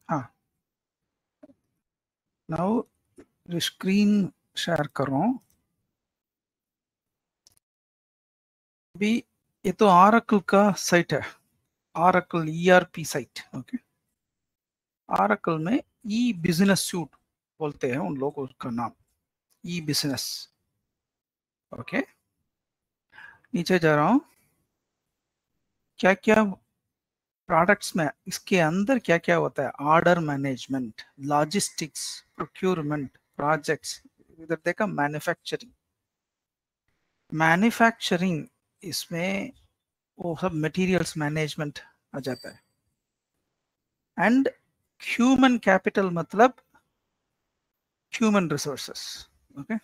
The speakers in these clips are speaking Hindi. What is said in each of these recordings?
हाँ, नाउ स्क्रीन शेयर कर रहा हूँ अभी। ये तो ऑरेकल का साइट है, oracle ERP site. Okay, oracle में ई बिजनेस सूट बोलते हैं उन लोगों का नाम, ई बिजनेस। ओके, नीचे जा रहा हूँ। क्या क्या प्रोडक्ट्स में इसके अंदर क्या क्या होता है? Order management, logistics, procurement, projects. इधर देखा मैन्युफैक्चरिंग, मैन्युफैक्चरिंग इसमें वो सब मटेरियल्स मैनेजमेंट आ जाता है। एंड ह्यूमन कैपिटल मतलब ह्यूमन रिसोर्सेस। ओके,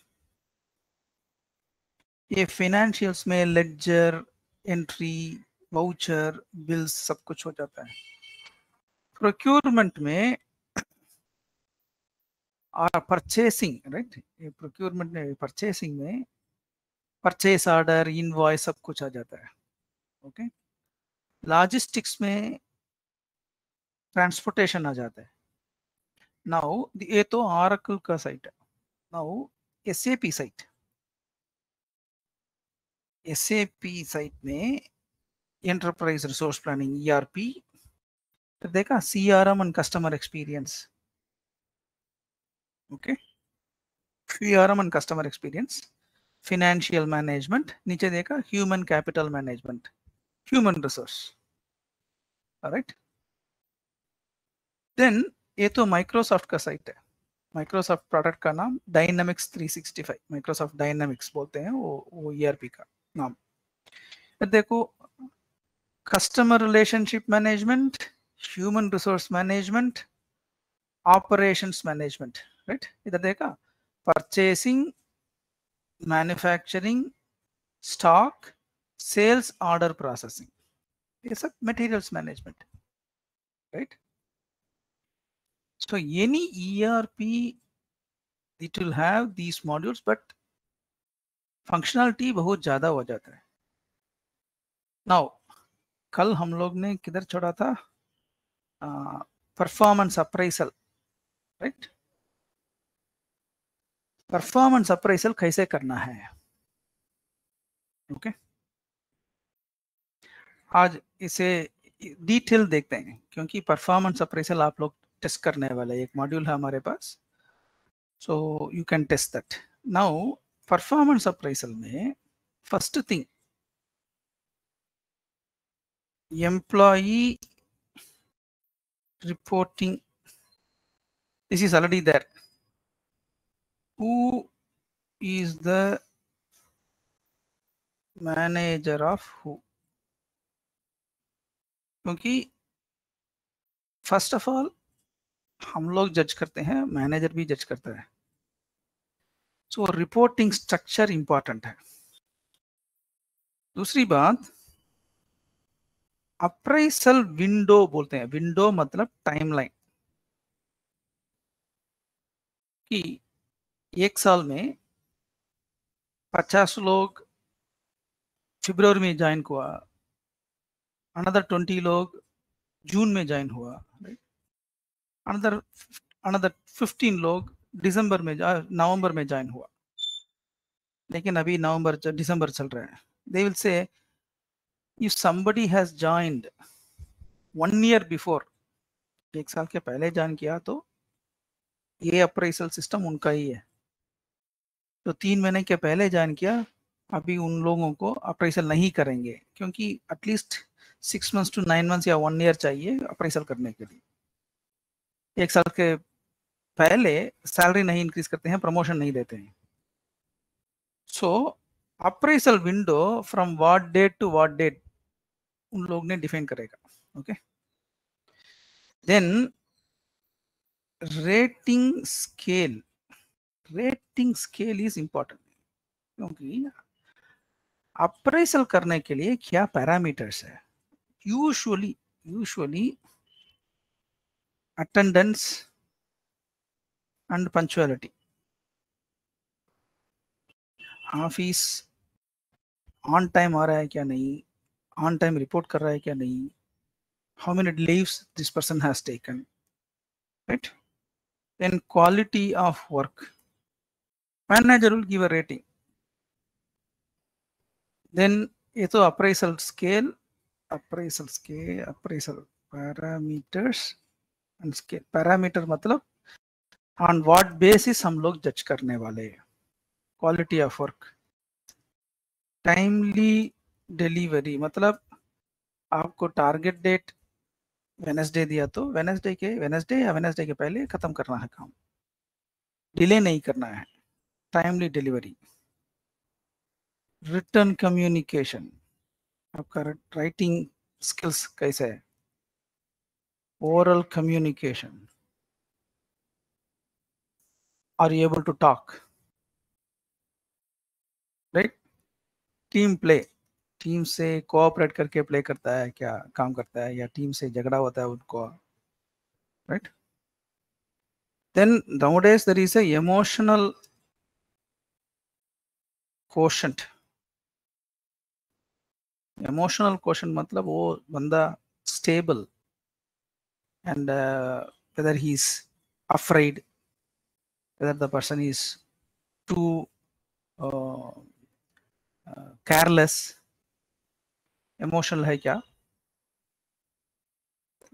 ये फाइनेंशियल्स में लेडजर, एंट्री, वाउचर, बिल्स सब कुछ हो जाता है। प्रोक्यूरमेंट में परचेसिंग, राइट? ये प्रोक्यूरमेंट में, परचेसिंग में परचेस ऑर्डर, इनवॉइस सब कुछ आ जाता है। ओके, लॉजिस्टिक्स में ट्रांसपोर्टेशन आ जाता है। नाउ ये तो ऑरेकल का साइट है। Now SAP site, SAP site में एंटरप्राइज रिसोर्स प्लानिंग, ईआरपी। फिर देखा CRM and customer experience. Okay, CRM and customer experience, financial management. नीचे देखा human capital management, human resource. Right, then ये तो माइक्रोसॉफ्ट का साइट है। माइक्रोसॉफ्ट प्रोडक्ट का नाम डायनामिक्स 365, माइक्रोसॉफ्ट डायनामिक्स बोलते हैं वो ईआरपी का नाम। फिर देखो customer relationship management, human resource management, operations management. Right, इधर देखा purchasing, manufacturing, stock, sales, order processing, ये सब materials management. Right, so any ERP, it will have these modules but functionality बहुत ज्यादा हो जाता है। नाउ कल हम लोग ने किधर छोड़ा था? Performance appraisal, right? Performance appraisal कैसे करना है? ओके, आज इसे डिटेल देखते हैं क्योंकि परफॉर्मेंस अप्राइजल आप लोग टेस्ट करने वाले, एक मॉड्यूल है हमारे पास, so you can test that. Now performance appraisal में first thing employee reporting, this is already there. Who is the manager of who? क्योंकि फर्स्ट ऑफ ऑल हम लोग जज करते हैं, मैनेजर भी जज करता है, सो रिपोर्टिंग स्ट्रक्चर इंपॉर्टेंट है। दूसरी बात अप्राइजल विंडो बोलते हैं, विंडो मतलब टाइमलाइन, कि एक साल में 50 लोग फरवरी में ज्वाइन हुआ, अनदर 20 लोग जून में ज्वाइन हुआ, अनदर अनदर 15 लोग दिसंबर में, नवंबर में ज्वाइन हुआ। लेकिन अभी नवंबर दिसंबर चल रहा है। They will say if somebody has joined 1 year before, एक साल के पहले ज्वाइन किया, तो ये अप्राइजल सिस्टम उनका ही है। तो 3 महीने के पहले ज्वाइन किया, अभी उन लोगों को अप्राइजल नहीं करेंगे क्योंकि एटलीस्ट 6 मंथ्स टू 9 मंथ्स या 1 ईयर चाहिए अप्राइजल करने के लिए। एक साल के पहले सैलरी नहीं इंक्रीज करते हैं, प्रमोशन नहीं देते हैं। So appraisal window from what date to what date उन लोग ने डिफाइन करेगा। Okay, then rating scale, rating scale is important क्योंकि अप्राइजल करने के लिए क्या पैरामीटर्स है? Usually attendance and punctuality, office on time आ रहा है क्या नहीं, ऑन टाइम रिपोर्ट कर रहा है क्या नहीं, how many leaves this person has taken, right? Then quality of work. Manager will give a rating. Then ये तो appraisal scale, appraisal parameters and scale. Parameter मतलब on what basis हम लोग जज करने वाले हैं. Quality of work. Timely delivery मतलब आपको टारगेट डेट वेडनेसडे दिया तो वेडनेसडे या वेडनेसडे के पहले खत्म करना है काम, डिले नहीं करना है. Timely delivery. रिटर्न कम्युनिकेशन, आपका राइटिंग स्किल्स कैसे है. Oral communication, are you able to talk, right. Team play, team से कोऑपरेट करके प्ले करता है क्या, काम करता है, या टीम से झगड़ा होता है उनको, right. Then nowadays there is a emotional quotient. Emotional quotient मतलब वो बंदा stable and whether he's afraid, whether the person is too careless, emotional है क्या.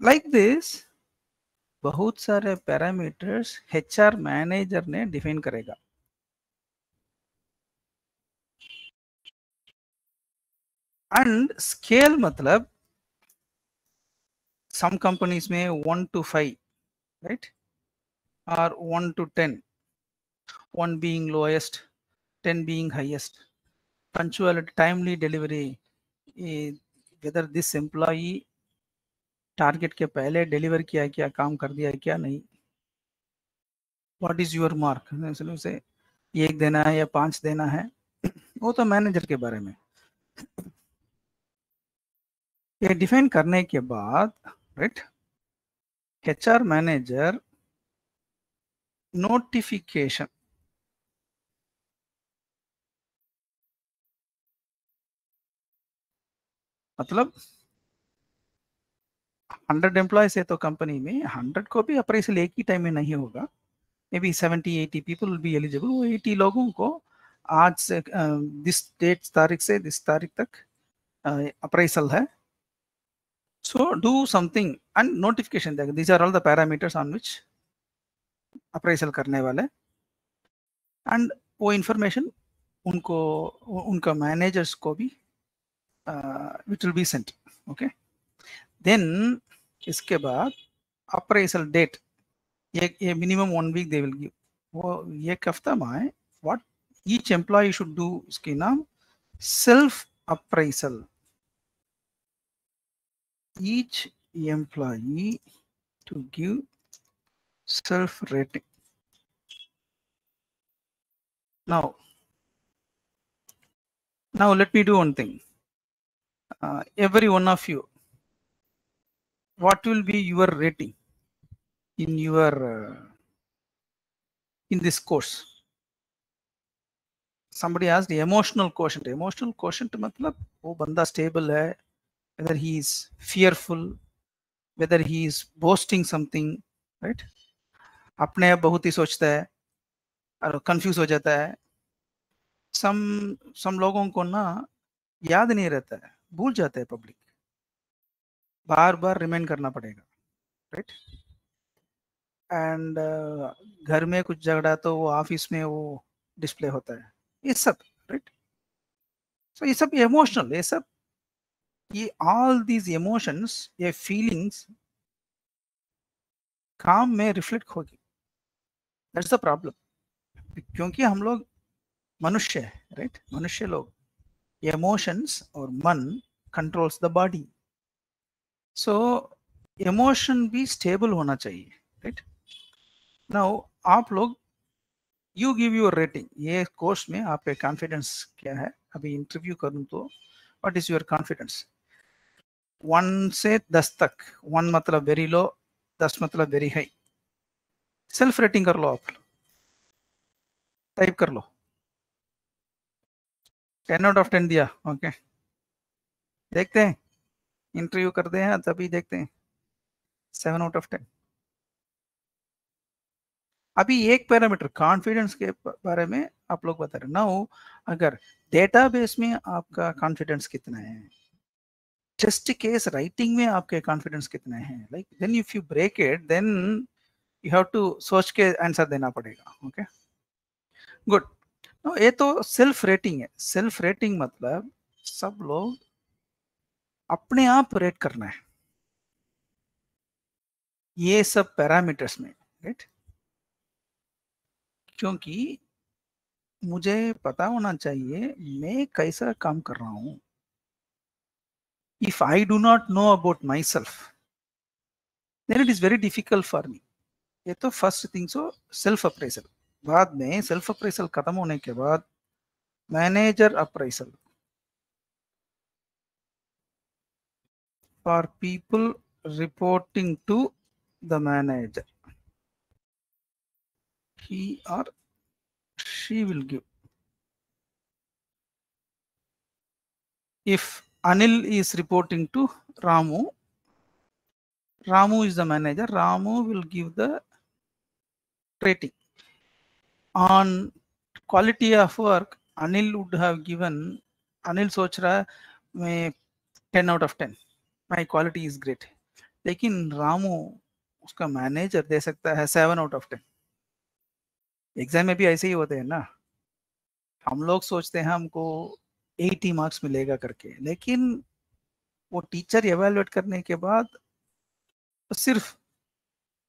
Like this बहुत सारे पैरामीटर्स HR मैनेजर ने डिफाइन करेगा. एंड स्केल मतलब some companies में 1 to 5, right, or 1 to 10, 1 being lowest, 10 being highest. Punctuality, timely delivery, whether this employee target के पहले डिलीवर किया क्या, काम कर दिया क्या नहीं. व्हाट इज योर मार्क, उसे 1 देना है या 5 देना है, वो तो मैनेजर के बारे में. ये डिफाइन करने के बाद, राइट, HR मैनेजर नोटिफिकेशन, मतलब 100 एम्प्लॉयज है तो कंपनी में 100 को भी अप्रेजल एक ही टाइम में नहीं होगा. May be 70-80 people will be eligible. वो 80 लोगों को आज से दिस डेट तारीख से दिस तारीख तक अप्रेजल है. So do something and notification. These are all the parameters on which appraisal करने वाले. And वो information उनको उनका managers को भी which will be sent. Okay. Then इसके बाद appraisal date, ये minimum 1 week they will give. वो एक हफ्ता में what each employee should do, इसके नाम self appraisal. Each employee to give self rating. Now let me do one thing. Every one of you, what will be your rating in your in this course? Somebody asked the emotional quotient. Emotional quotient मतलब वो बंदा stable है, whether he is fearful, whether he is boasting something, right? अपने आप बहुत ही सोचता है और कंफ्यूज हो जाता है. some लोगों को ना याद नहीं रहता है, भूल जाते हैं पब्लिक, बार बार रिमाइंड करना पड़ेगा, राइट. एंड घर में कुछ झगड़ा तो वो ऑफिस में वो डिस्प्ले होता है, ये सब, राइट. सो ये सब इमोशनल, ये सब, ये ऑल दीज इमोशंस, ये फीलिंग्स काम में रिफ्लेक्ट होगी. That's the problem. क्योंकि हम लोग मनुष्य है, राइट. मनुष्य लोग, इमोशंस और मन controls the body. So emotion भी स्टेबल होना चाहिए, राइट. नाउ आप लोग यू गिव योर रेटिंग. ये कोर्स में आपके कॉन्फिडेंस क्या है, अभी इंटरव्यू करूं तो व्हाट इज योर कॉन्फिडेंस. 1 से 10 तक. 1 मतलब वेरी लो, 10 मतलब वेरी हाई. सेल्फ रेटिंग कर लो, आप टाइप कर लो. 10 आउट ऑफ 10 दिया, ओके. देखते हैं, इंटरव्यू करते हैं तभी देखते हैं. 7 आउट ऑफ 10. अभी एक पैरामीटर कॉन्फिडेंस के बारे में आप लोग बता रहे ना, अगर डेटाबेस में आपका कॉन्फिडेंस कितना है, टेस्ट केस राइटिंग में आपके कॉन्फिडेंस कितने हैं, like then if you break it then you have to सोच के आंसर देना पड़ेगा. Okay good. ये तो सेल्फ रेटिंग है. सेल्फ रेटिंग मतलब सब लोग अपने आप रेट करना है ये सब पैरामीटर्स में, राइट. क्योंकि मुझे पता होना चाहिए मैं कैसा काम कर रहा हूं. If I do not know about myself then it is very difficult for me. ये तो first thing. So self appraisal. बाद में सेल्फ अप्रेजल खत्म होने के बाद manager appraisal for people reporting to the manager. He or she will give. If Anil is reporting to Ramu, Ramu is the manager, Ramu will give the rating. On quality of work, Anil would have given, Anil सोच रहा है मैं 10 out of 10, my quality is great. लेकिन रामू उसका मैनेजर दे सकता है 7 out of 10. एग्जाम में भी ऐसे ही होते हैं ना. हम लोग सोचते हैं हमको 80 मार्क्स मिलेगा करके, लेकिन वो टीचर एवेलुएट करने के बाद तो सिर्फ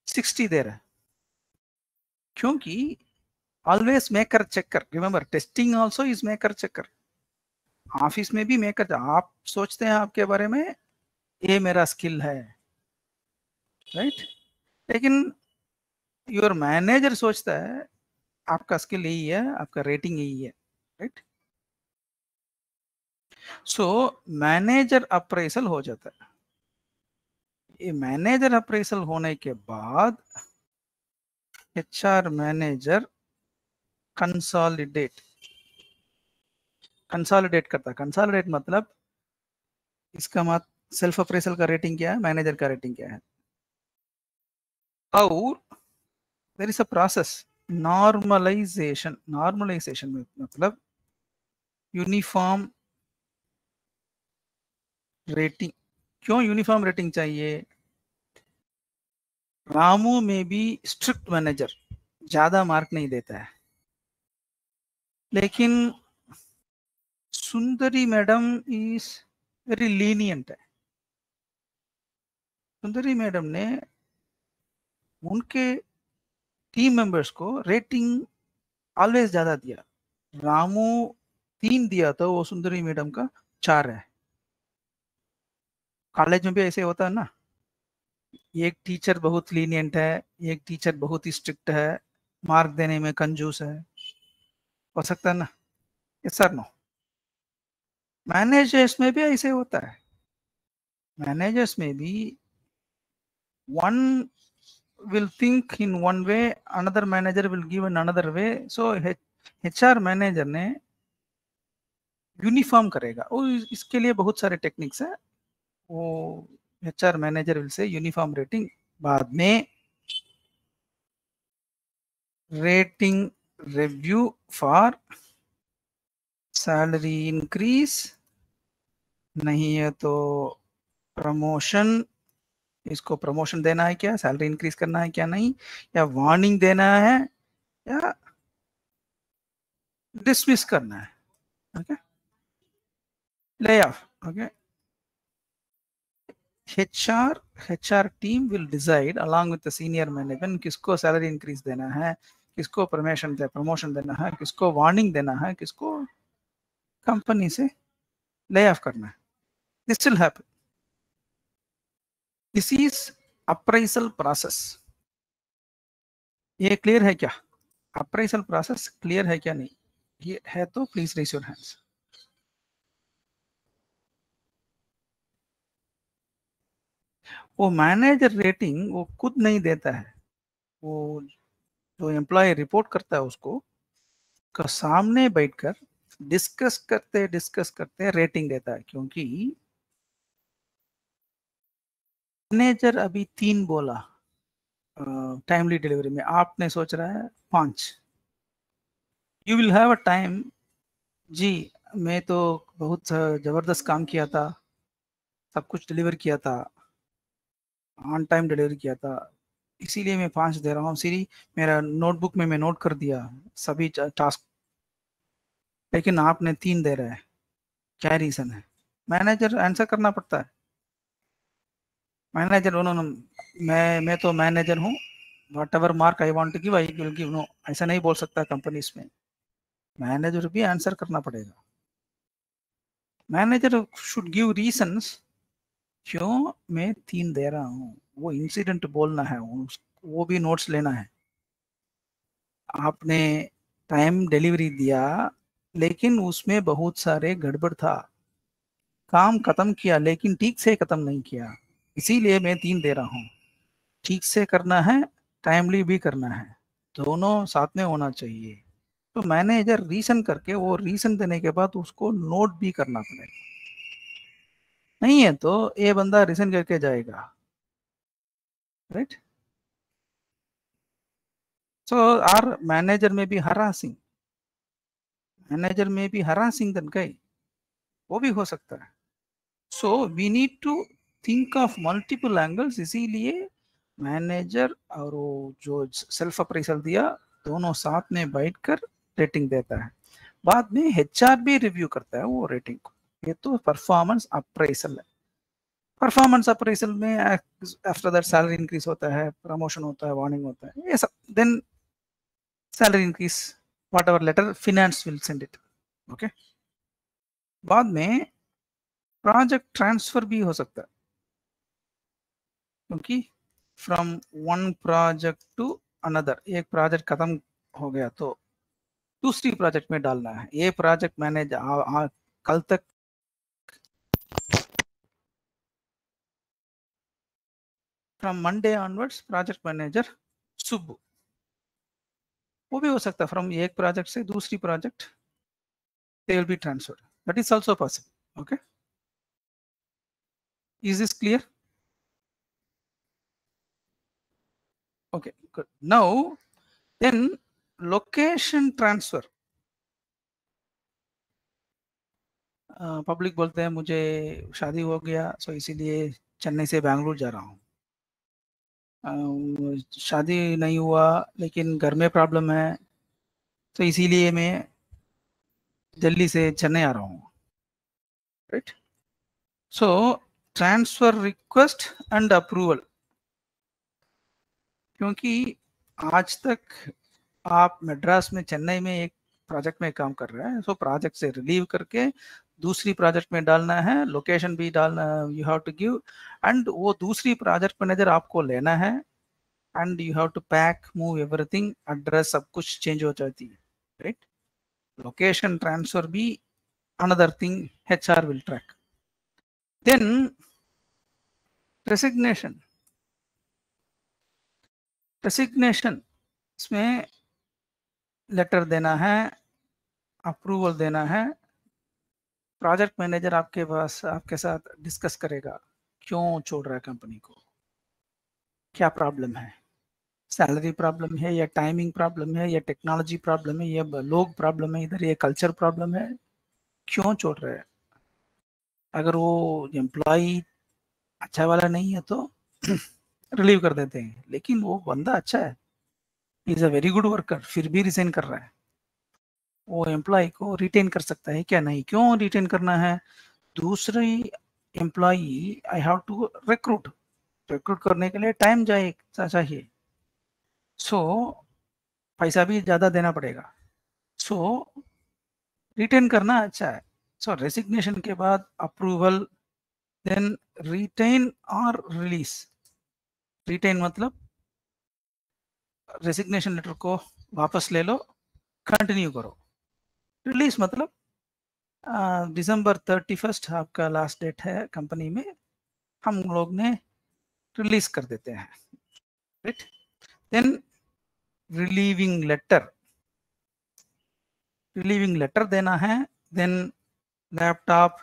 60 दे रहा है. क्योंकि always maker checker. Remember testing also is maker checker. Office में भी मेकर. आप सोचते हैं आपके बारे में ये मेरा स्किल है, राइट. लेकिन योर मैनेजर सोचता है आपका स्किल यही है, आपका रेटिंग यही है, राइट. सो मैनेजर अप्रेजल हो जाता है. ये मैनेजर अप्रेजल होने के बाद HR मैनेजर कंसोलिडेट करता. कंसोलिडेट मतलब इसका मत सेल्फ अप्रेजल का रेटिंग क्या है, मैनेजर का रेटिंग क्या है. और there is a process normalization. Normalization में मतलब यूनिफॉर्म रेटिंग. क्यों यूनिफॉर्म रेटिंग चाहिए. रामू में भी स्ट्रिक्ट मैनेजर ज्यादा मार्क नहीं देता है, लेकिन सुंदरी मैडम इज वेरी लीनियंट है. सुंदरी मैडम ने उनके टीम मेंबर्स को रेटिंग ऑलवेज ज्यादा दिया. रामू 3 दिया तो वो सुंदरी मैडम का 4 है. कॉलेज में भी ऐसे होता है ना. एक टीचर बहुत लीनियंट है, एक टीचर बहुत ही स्ट्रिक्ट है, मार्क देने में कंजूस है. हो सकता है ना. Yes sir no. मैनेजर्स में भी ऐसे होता है. मैनेजर्स में भी one will think in one way, another manager will give in another way. So HR manager ने यूनिफॉर्म करेगा. वो इसके लिए बहुत सारे टेक्निक्स है. वो HR manager will say uniform rating. बाद में rating review for salary increase, नहीं है तो प्रमोशन. इसको प्रमोशन देना है क्या, सैलरी इंक्रीज करना है क्या नहीं, या वार्निंग देना है, या डिसमिस करना है. Okay lay off. Okay HR team will decide along with the senior management किसको सैलरी इंक्रीज देना है, किसको प्रमोशन देना है, किसको वार्निंग देना है, किसको कंपनी से ले ऑफ करना है. This will happen. This is appraisal process. ये क्लियर है क्या. अप्रेजल प्रोसेस क्लियर है क्या नहीं. ये है तो प्लीज रेज योर हैंड्स. वो मैनेजर रेटिंग वो खुद नहीं देता है. वो जो एम्प्लॉय रिपोर्ट करता है उसको का सामने बैठकर डिस्कस करते रेटिंग देता है. क्योंकि मैनेजर अभी 3 बोला, टाइमली डिलीवरी में आपने सोच रहा है 5, you will have a time, जी मैं तो बहुत ज़बरदस्त काम किया था, सब कुछ डिलीवर किया था, ऑन टाइम डिलीवर किया था, इसीलिए मैं 5 दे रहा हूँ सीरी, मेरा नोटबुक में मैं नोट कर दिया सभी टास्क, लेकिन आपने 3 दे रहे हैं, क्या रीज़न है? मैनेजर आंसर करना पड़ता है। मैनेजर उन्होंने, मैं तो मैनेजर हूँ, whatever mark I want to give I will give, no ऐसा नहीं बोल सकता कंपनीज में, मैनेजर भी आंसर करना पड़ेगा। मैनेजर शुड गिव रीजंस क्यों मैं 3 दे रहा हूँ, वो इंसिडेंट बोलना है, वो भी नोट्स लेना है। आपने टाइम डिलीवरी दिया लेकिन उसमें बहुत सारे गड़बड़ था, काम खत्म किया लेकिन ठीक से खत्म नहीं किया, इसीलिए मैं 3 दे रहा हूँ। ठीक से करना है, टाइमली भी करना है, दोनों साथ में होना चाहिए। तो मैनेजर रीजन करके, वो रीजन देने के बाद उसको नोट भी करना पड़ेगा, नहीं है तो ये बंदा रीजन करके जाएगा, राइट? सो आर मैनेजर में भी हरासिंग, मैनेजर में भी हरासिंग दन गई, वो भी हो सकता है। So we need to think of multiple angles, इसीलिए मैनेजर और वो जो सेल्फ अप्रेजल दिया, दोनों साथ में बैठकर रेटिंग देता है, बाद में एचआर भी रिव्यू करता है वो रेटिंग को। ये तो परफॉर्मेंस अप्रेजल है। परफॉर्मेंस अप्रेजल में आफ्टर दैट सैलरी इंक्रीज होता है, प्रमोशन होता है, वार्निंग होता है, ये सब, then salary increase, whatever letter finance will send it, okay. बाद में प्रोजेक्ट ट्रांसफर भी हो सकता है, क्योंकि from one project to another, एक प्रोजेक्ट खत्म हो गया तो दूसरी प्रोजेक्ट में डालना है, ये प्रोजेक्ट मैंने कल तक from Monday onwards project manager Subbu, वो भी हो सकता है फ्रॉम एक प्रोजेक्ट से दूसरी project they will be transferred, that is also possible, okay. Is this clear? Okay good. Now then location transfer, public बोलते हैं मुझे शादी हो गया सो इसीलिए चेन्नई से बैंगलोर जा रहा हूँ, शादी नहीं हुआ लेकिन घर में प्रॉब्लम है तो इसीलिए मैं दिल्ली से चेन्नई आ रहा हूँ, right? So transfer request and approval, क्योंकि आज तक आप मद्रास में, चेन्नई में एक प्रोजेक्ट में काम कर रहे हैं, सो प्रोजेक्ट से रिलीव करके दूसरी प्रोजेक्ट में डालना है, लोकेशन भी डालना, you have to give, and वो दूसरी प्रोजेक्ट मैनेजर आपको लेना है, and you have to pack move everything, address सब कुछ चेंज हो जाती है, राइट? लोकेशन ट्रांसफर भी another thing HR will track. Then resignation, इसमें लेटर देना है, अप्रूवल देना है, प्रोजेक्ट मैनेजर आपके पास आपके साथ डिस्कस करेगा, क्यों छोड़ रहा है कंपनी को, क्या प्रॉब्लम है, सैलरी प्रॉब्लम है या टाइमिंग प्रॉब्लम है या टेक्नोलॉजी प्रॉब्लम है या लोग प्रॉब्लम है, इधर ये कल्चर प्रॉब्लम है, क्यों छोड़ रहे हैं? अगर वो एम्प्लॉय अच्छा वाला नहीं है तो रिलीव कर देते हैं, लेकिन वो बंदा अच्छा है, is a very good worker, फिर भी रिजाइन कर रहा है, वो एम्प्लॉय को रिटेन कर सकता है क्या? नहीं, क्यों रिटेन करना है? दूसरी employee I have to recruit, recruit करने के लिए टाइम चाहिए, सो पैसा भी ज़्यादा देना पड़ेगा, सो रिटेन करना अच्छा है। सो रेसिग्नेशन के बाद अप्रूवल, देन रिटेन और रिलीज। रिटेन मतलब रेसिग्नेशन लेटर को वापस ले लो, कंटिन्यू करो। रिलीज मतलब दिसंबर 31 आपका लास्ट डेट है कंपनी में, हम लोग ने रिलीज कर देते हैं, राइट? देन रिलीविंग लेटर देना है, then laptop,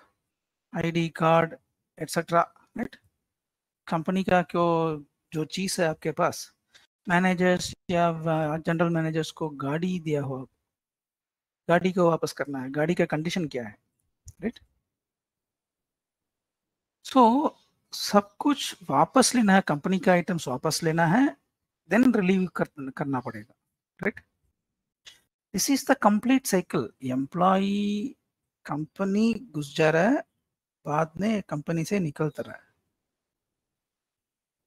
ID card etcetera, right? Company का क्यों जो चीज़ है आपके पास मैनेजर्स या जनरल मैनेजर्स को गाड़ी दिया हो, गाड़ी को वापस करना है, गाड़ी का कंडीशन क्या है, राइट? सो सब कुछ वापस लेना है, कंपनी का आइटम्स वापस लेना है, देन रिलीव करना पड़ेगा, right? This is the complete cycle. Employee company घुस जा रहा है, बाद में कंपनी से निकलता रहा है।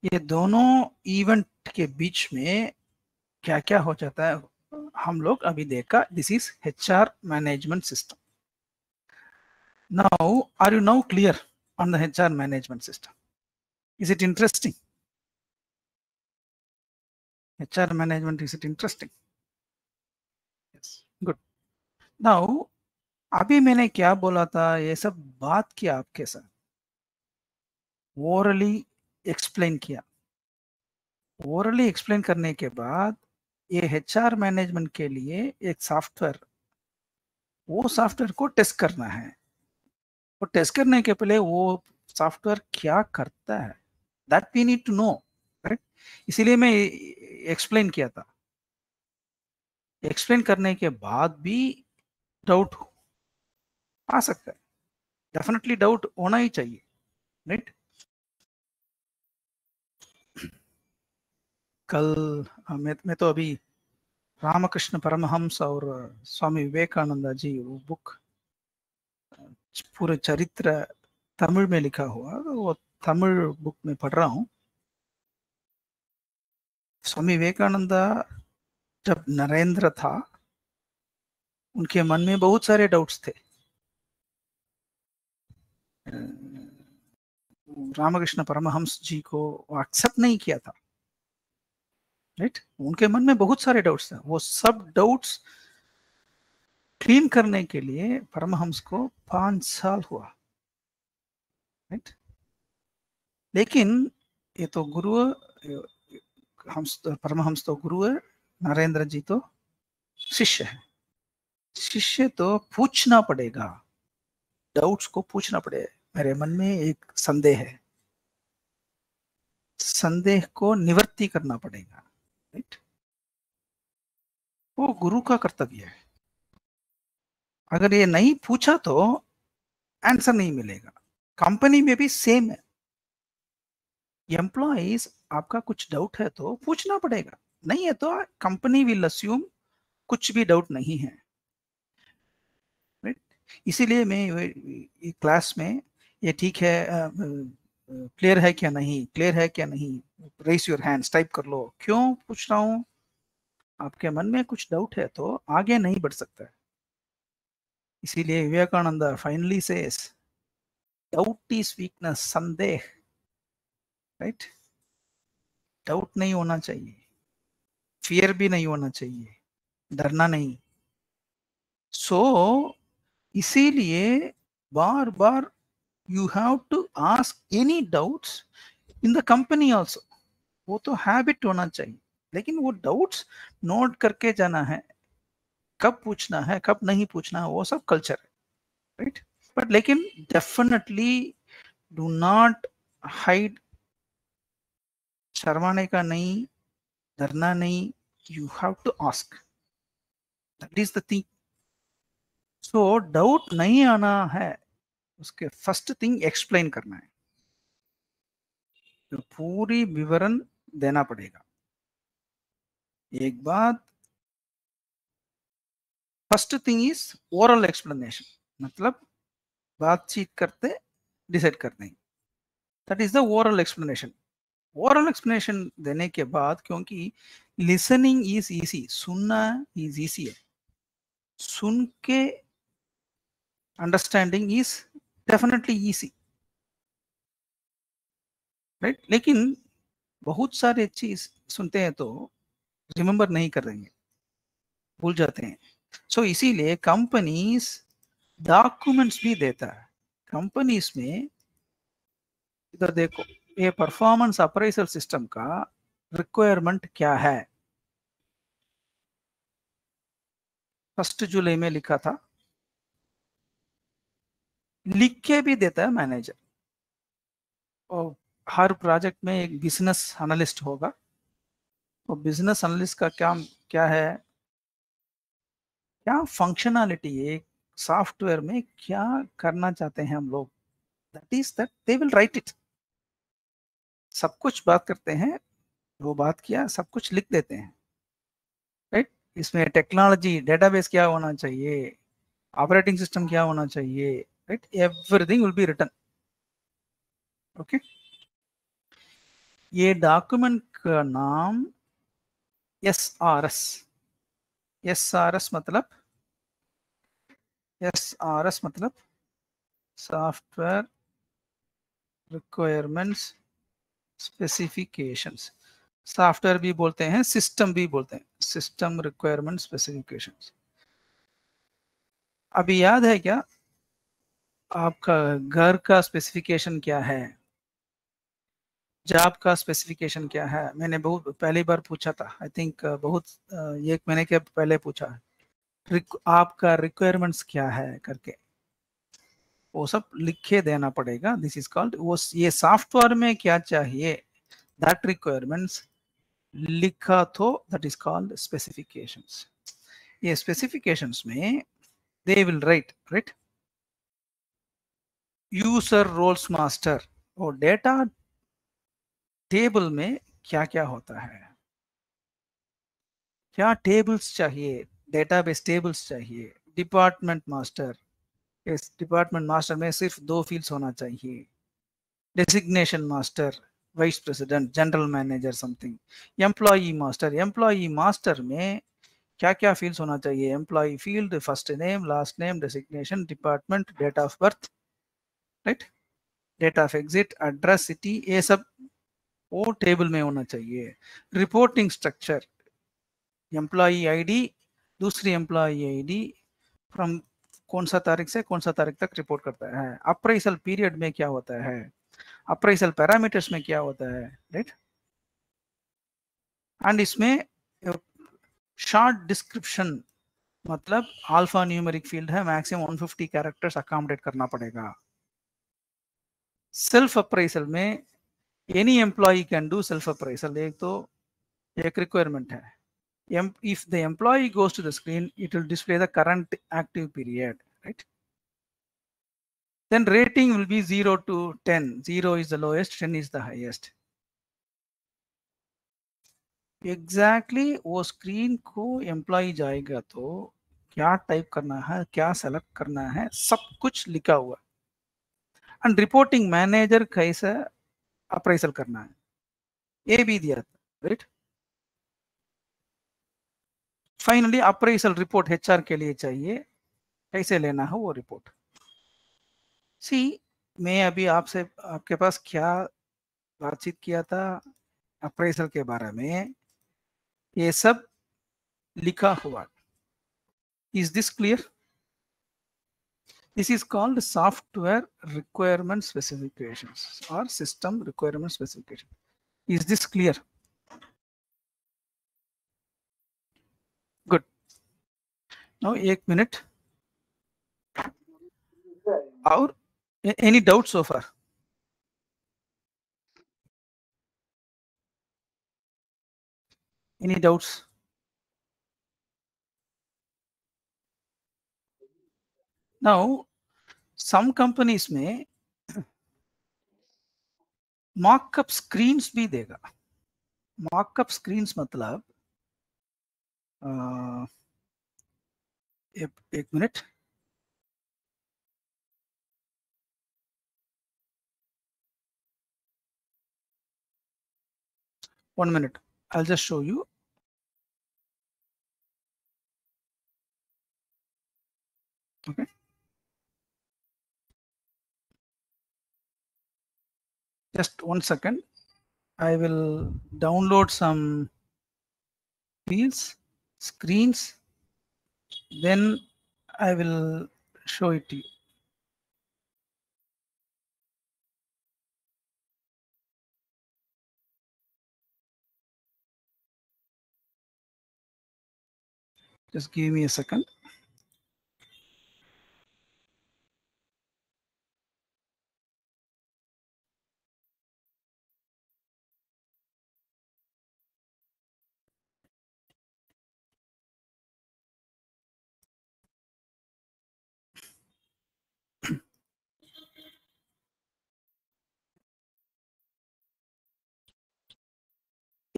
ये दोनों इवेंट के बीच में क्या क्या हो जाता है हम लोग अभी देखा। This is HR management system. Now are you now clear on the HR management system? Is it interesting? HR management, is it interesting? Yes, good. Now अभी मैंने क्या बोला था, ये सब बात किया आपके साथ, ओरली एक्सप्लेन किया। ओरली एक्सप्लेन करने के बाद ये एचआर मैनेजमेंट के लिए एक सॉफ्टवेयर, वो सॉफ्टवेयर को टेस्ट करना है। और टेस्ट करने के पहले वो सॉफ्टवेयर क्या करता है, that we need to know, right? इसीलिए मैं एक्सप्लेन किया था। एक्सप्लेन करने के बाद भी डाउट आ सकता है, डेफिनेटली डाउट होना ही चाहिए, राइट? कल मैं तो अभी रामकृष्ण परमहंस और स्वामी विवेकानंद जी वो बुक, पूरे चरित्र तमिल में लिखा हुआ, वो तमिल बुक में पढ़ रहा हूँ। स्वामी विवेकानंद जब नरेंद्र था, उनके मन में बहुत सारे डाउट्स थे। रामकृष्ण परमहंस जी को एक्सेप्ट नहीं किया था, राइट? उनके मन में बहुत सारे डाउट्स थे। वो सब डाउट्स क्लीन करने के लिए परमहंस को 5 साल हुआ, राइट? लेकिन ये तो गुरु, हंस परमहंस तो गुरु है, नरेंद्र जी तो शिष्य है। शिष्य तो पूछना पड़ेगा, डाउट्स को पूछना पड़ेगा। मेरे मन में एक संदेह है, संदेह को निवृत्ति करना पड़ेगा, राइट? वो गुरु का कर्तव्य है। अगर ये नहीं पूछा तो आंसर नहीं मिलेगा। कंपनी में भी सेम है। एम्प्लॉइज, आपका कुछ डाउट है तो पूछना पड़ेगा, नहीं है तो कंपनी विल अस्यूम कुछ भी डाउट नहीं है, राइट? इसीलिए मैं क्लास में ये ठीक है, क्लियर है क्या नहीं, क्लियर है क्या नहीं, रेस योर हैंड्स टाइप कर लो। क्यों पूछ रहा हूँ? आपके मन में कुछ डाउट है तो आगे नहीं बढ़ सकता है। इसीलिए Vivekananda finally says, doubt is weakness, संदेह, राइट? डाउट नहीं होना चाहिए, फियर भी नहीं होना चाहिए, डरना नहीं। सो इसीलिए बार बार you have to ask any doubts in the company also. वो तो हैबिट होना चाहिए, लेकिन वो डाउट्स नोट करके जाना है, कब पूछना है कब नहीं पूछना है, वो सब कल्चर है, राइट? बट लेकिन डेफिनेटली डू नॉट हाइड, शर्माने का नहीं, डरना नहीं, you have to ask, that is the thing. So doubt नहीं आना है, उसके फर्स्ट थिंग एक्सप्लेन करना है, तो पूरी विवरण देना पड़ेगा। एक बात, first thing is oral explanation, मतलब बातचीत करते डिसाइड करते हैं, that is the oral explanation. Oral explanation देने के बाद, क्योंकि लिसनिंग इज इजी, सुनना इज इजी है, सुन के understanding is definitely easy, right? लेकिन बहुत सारे चीज सुनते हैं तो रिमेंबर नहीं कर देंगे, भूल जाते हैं। सो इसीलिए कंपनीज डॉक्यूमेंट्स भी देता है। कंपनीज में इधर देखो, ये परफॉर्मेंस अप्राइजल सिस्टम का रिक्वायरमेंट क्या है, 1 जुलाई में लिखा था, लिख के भी देता है मैनेजर। और हर प्रोजेक्ट में एक बिजनेस एनालिस्ट होगा, तो बिजनेस एनालिस्ट का क्या क्या है, क्या फंक्शनैलिटी है सॉफ्टवेयर में, क्या करना चाहते हैं हम लोग, that is that they will right it. सब कुछ बात करते हैं, वो बात किया, सब कुछ लिख देते हैं, राइट। इसमें टेक्नोलॉजी डेटाबेस क्या होना चाहिए, ऑपरेटिंग सिस्टम क्या होना चाहिए, right, everything will be written. Okay, ये डॉक्यूमेंट का नाम SRS। SRS मतलब, SRS मतलब सॉफ्टवेयर रिक्वायरमेंट्स स्पेसिफिकेशंस। सॉफ्टवेयर भी बोलते हैं, सिस्टम भी बोलते हैं, सिस्टम रिक्वायरमेंट स्पेसिफिकेशंस। अभी याद है क्या, आपका घर का स्पेसिफिकेशन क्या है, जॉब का स्पेसिफिकेशन क्या है? मैंने बहुत पहली बार पूछा था, आई थिंक बहुत 1 महीने के पहले पूछा है, आपका रिक्वायरमेंट्स क्या है करके, वो सब लिख के देना पड़ेगा। दिस इज कॉल्ड, वो ये सॉफ्टवेयर में क्या चाहिए, दैट रिक्वायरमेंट्स लिखा तो दैट इज कॉल्ड स्पेसिफिकेशंस। ये स्पेसिफिकेशंस में they will write, right, user roles master, और डेटा टेबल में क्या क्या होता है, क्या टेबल्स चाहिए, डेटाबेस टेबल्स चाहिए, डिपार्टमेंट मास्टर, इस डिपार्टमेंट मास्टर में सिर्फ 2 फील्ड्स होना चाहिए, designation master, vice president, general manager something, employee master में क्या क्या फील्ड्स होना चाहिए, employee field, first name, last name, designation, department, date of birth, right, date of exit, address, city, ये सब वो टेबल में होना चाहिए। रिपोर्टिंग स्ट्रक्चर, एम्प्लॉई आईडी, दूसरी एम्प्लॉई आईडी, फ्रॉम कौन सा तारीख से कौन सा तारीख तक रिपोर्ट करता है, अप्रेजल पीरियड में क्या होता है, अप्रेजल पैरामीटर्स में क्या होता है, राइट। एंड इसमें शॉर्ट डिस्क्रिप्शन, मतलब अल्फा न्यूमेरिक फील्ड है, मैक्सिमम 150 कैरेक्टर्स अकोमोडेट करना पड़ेगा। सेल्फ अप्रेजल में any employee can do self appraisal, एक तो एक रिक्वायरमेंट है। If the employee goes to the screen, it will display the current active period, right? Then rating will be 0 to 10. 0 is the lowest, 10 is the highest. Exactly, वो स्क्रीन को एम्प्लॉय जाएगा तो क्या टाइप करना है, क्या सेलेक्ट करना है, सब कुछ लिखा हुआ। एंड रिपोर्टिंग मैनेजर कैसे अप्रेजल करना है, ये भी दिया था, right. Finally appraisal report HR के लिए चाहिए, कैसे लेना है वो रिपोर्ट। सी, मैं अभी आपसे आपके पास क्या बातचीत किया था अप्रेजल के बारे में, ये सब लिखा हुआ। Is this clear? This is called software requirement specifications और system requirement specification. Is this clear? Good. Now 1 minute, और any doubt so far? Any doubts? Now some companies में मॉकअप स्क्रीन्स भी देगा। मॉकअप स्क्रीन्स मतलब एक minute, one minute, I'll just show you. Okay, just 1 second, I will download some fields, screens, then I will show it to you. Just give me a second.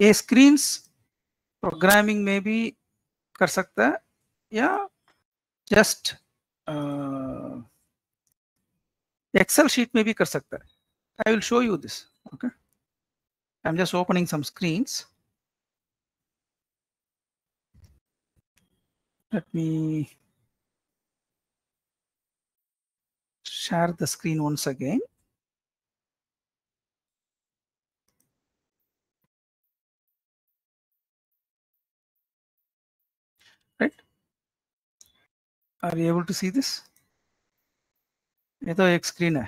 ये स्क्रीन्स प्रोग्रामिंग में भी कर सकता है या जस्ट एक्सेल शीट में भी कर सकता है. I will show you this. Okay, I'm just opening some screens. Let me share the screen once again. Right, are you able to see this? ये तो एक स्क्रीन है.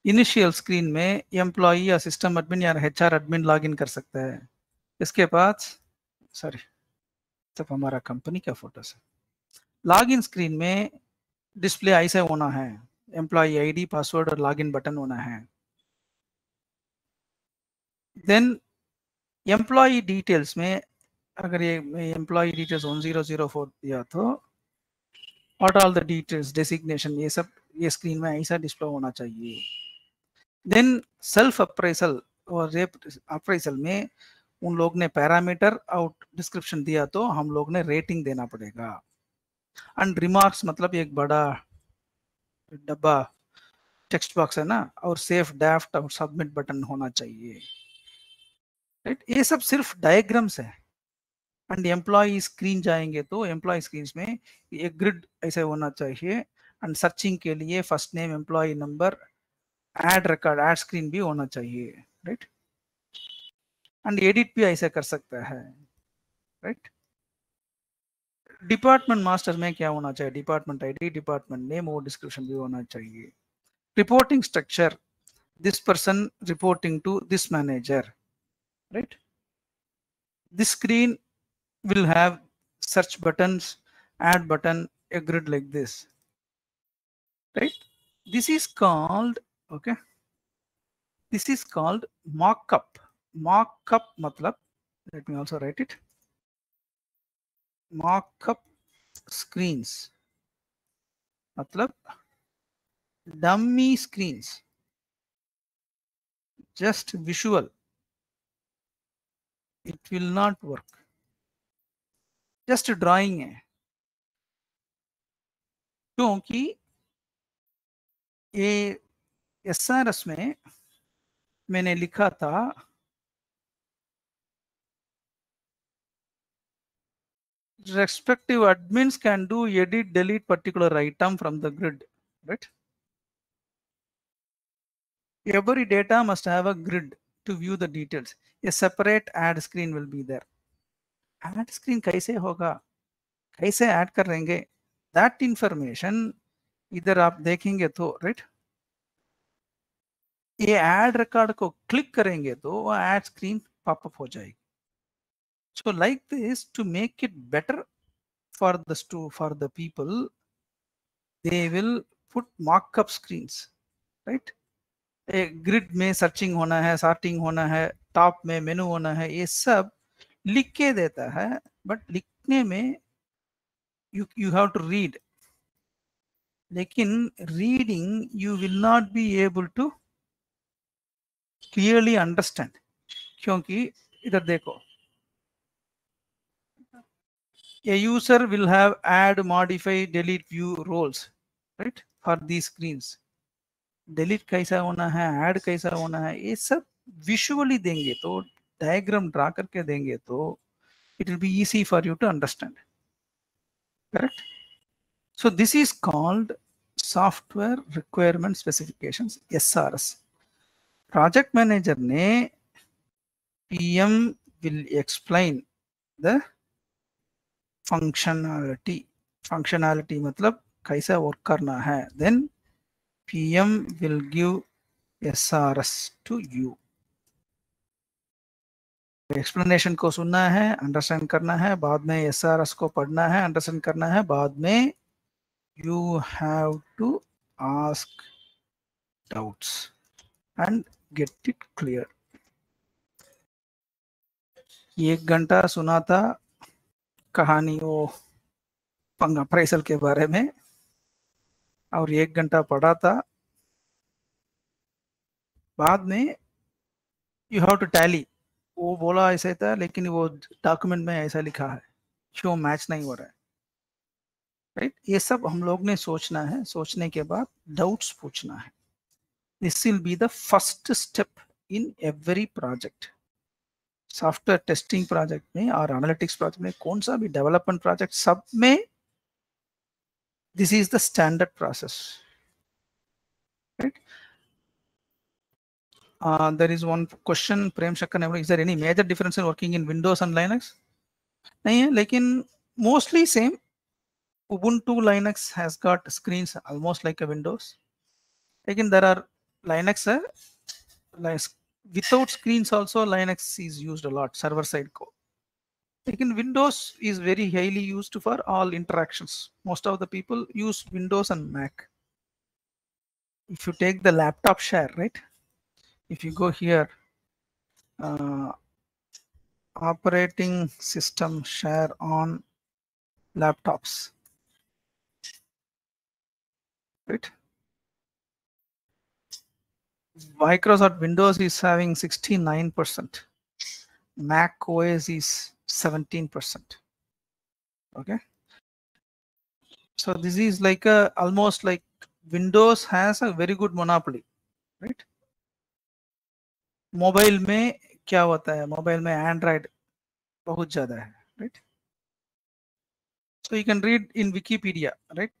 इनिशियल स्क्रीन में एम्प्लॉई या सिस्टम एडमिन या HR एडमिन लॉगिन कर सकता है. इसके बाद सॉरी तब हमारा कंपनी का फोटो है. लॉगिन स्क्रीन में डिस्प्ले ऐसे होना है, एम्प्लॉई आईडी पासवर्ड और लॉगिन बटन होना है. देन एम्प्लॉई डिटेल्स में अगर ये एम्प्लॉई डिटेल्स 1004 दिया तो what all the details designation ये सब ये स्क्रीन में ऐसा डिस्प्ले होना चाहिए. देन सेल्फ अप्रेजल और अप्रेजल में उन लोग ने पैरामीटर और डिस्क्रिप्शन दिया तो हम लोग ने रेटिंग देना पड़ेगा. एंड रिमार्क्स मतलब एक बड़ा डब्बा टेक्स्ट बॉक्स है ना, और सेफ ड्राफ्ट और सबमिट बटन होना चाहिए. राइट, ये सब सिर्फ डायग्राम्स है. एंड एम्प्लॉय स्क्रीन जाएंगे तो एम्प्लॉय स्क्रीन में एक ग्रिड ऐसे होना चाहिए. एंड सर्चिंग के लिए first name employee number add record add screen भी होना चाहिए. राइट, एंड एडिट भी ऐसे कर सकता है. राइट, डिपार्टमेंट मास्टर में क्या होना चाहिए, डिपार्टमेंट आईडी डिपार्टमेंट नेम और डिस्क्रिप्शन भी होना चाहिए. Reporting structure, this person reporting to this manager. Right, this screen will have search buttons, add button, a grid like this. Right, this is called okay, this is called mock-up. Mock-up matlab, let me also write it, mock-up screens matlab dummy screens, just visual, it will not work, just drawing है. क्योंकि ये SRS में मैंने लिखा था respective admins can do edit delete particular item from the grid. Right, every data must have a grid to view the details. A separate add screen will be there. Add screen कैसे होगा, कैसे ऐड करेंगे, that information इधर आप देखेंगे तो राइट, ये ऐड रिकॉर्ड को क्लिक करेंगे तो वो ऐड स्क्रीन पॉपअप हो जाएगी. So like this, to make it better for the people, they will put mock-up screens. Right, grid में सर्चिंग होना है, सॉर्टिंग होना है, टॉप में मेनू होना है, ये सब लिख के देता है. बट लिखने में you have to read, लेकिन reading you will not be able to clearly understand. क्योंकि इधर देखो, a user will have add, modify, delete, view roles, right, for these screens. Delete कैसा होना है, ऐड कैसा होना है, ये सब विजुअली देंगे तो डायग्राम ड्रा करके देंगे तो it will be easy for you to understand. Correct, so this is called software requirement specifications, SRS. project manager ने PM will explain the functionality मतलब कैसा वर्क करना है. then PM will give SRS to you. Explanation को सुनना है, अंडरस्टैंड करना है, बाद में SRS को पढ़ना है, अंडरस्टैंड करना है, बाद में you have to ask doubts and get it clear. 1 घंटा सुना था कहानी वो अप्रेजल के बारे में और 1 घंटा पढ़ा था. बाद में you have to tally वो बोला ऐसे था, लेकिन वो डॉक्यूमेंट में ऐसा लिखा है, क्यों मैच नहीं हो रहा है, राइट? ये सब हम लोग ने सोचना है, सोचने के बाद डाउट्स पूछना है. This will be the first step in every project. Software testing project में और एनालिटिक्स प्रोजेक्ट में, कौन सा भी डेवलपमेंट प्रोजेक्ट, सब में this is the standard process, right? There is one question प्रेम शक्कर ने, is there any major difference in working in Windows and Linux? नहीं है, लेकिन mostly same. Ubuntu Linux has got screens almost like a Windows. लेकिन there are Linux without screens also. Linux is used a lot, server side code. लेकिन Windows is very highly used for all interactions. Most of the people use Windows and Mac. If you take the laptop share, right? If you go here, operating system share on laptops, right? Microsoft Windows is having 69%. Mac OS is 17%. Okay. So this is like a almost like Windows has a very good monopoly, right? Mobile में क्या होता है, मोबाइल में एंड्रॉइड बहुत ज्यादा है, right? So you can read in Wikipedia, right?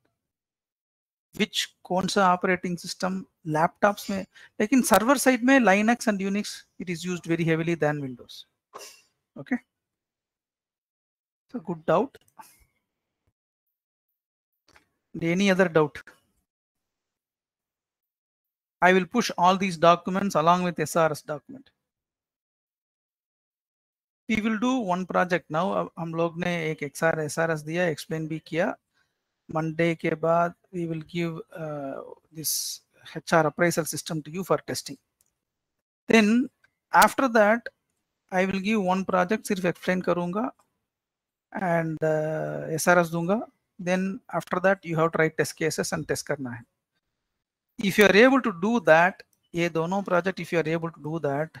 Which कौन सा ऑपरेटिंग सिस्टम लैपटॉप्स में, लेकिन सर्वर साइड में Linux and Unix it is used very heavily than Windows. Okay. So good doubt. Any other doubt? I will push all these documents along with SRS document. We will do one project now. हम लोग ने एक SRS दिया, explain भी किया. Monday के बाद we will give this HR appraisal system to you for testing. Then after that I will give one project, सिर्फ explain करूँगा and SRS दूंगा. Then after that you have to write test cases and test करना है. If you are able to do that, ये दोनों project, if you are able to do that,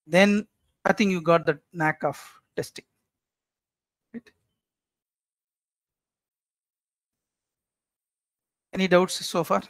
then I think you got the knack of testing. Right? Any doubts so far?